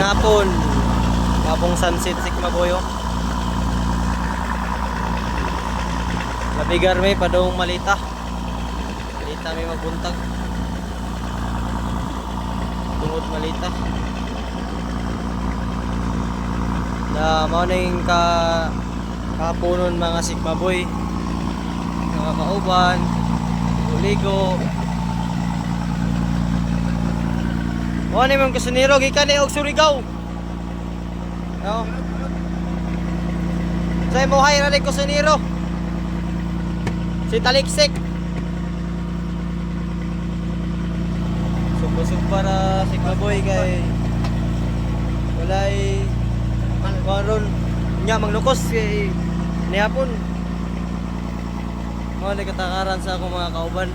hapon. Mapong sunset Sigma Boy oh. Labigar may padong malita. Malita may magbuntag. Tungod malita. Na mao na yung kapunon mga Sigma Boy. Mga kauban, uligo. Mao na yung kusinero gikan ni og Surigao. No. Say mo hay ra ni kusinero. Si Taliksik. Subusog para Sigma Boy kay walay karon nya maglukos kay nihapon. Mao ni katakaran sa akong mga kauban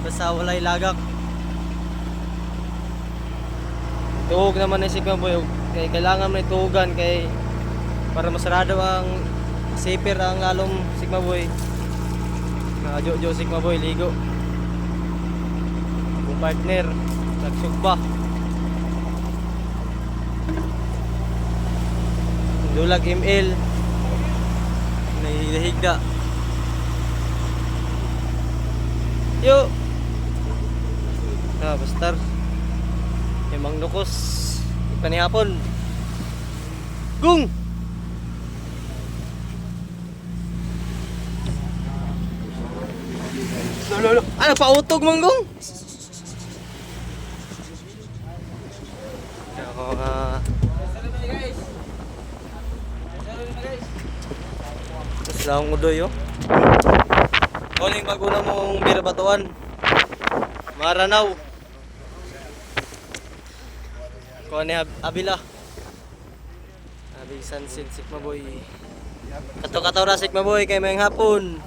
basta walay lagak. Tuhog naman ni Sigma Boy kay kailangan may tuhugan kay para masarado ang safer ang lalong Sigma Boy. Jojo Sigma Boy ligo. Ang partner nagsugba. Dulag ML nahihigda. Yo. Bastar. Emang nukos ipanihapon. Gung. Lolo. Ano pautog mong gong? Ako lang udoy yo. Muling bago na mong birabatuan. Maranaw. Kuha ni Abila. Abi sunset Sigma Boy. Kato-kato ra Sigma Boy kay mayang hapon.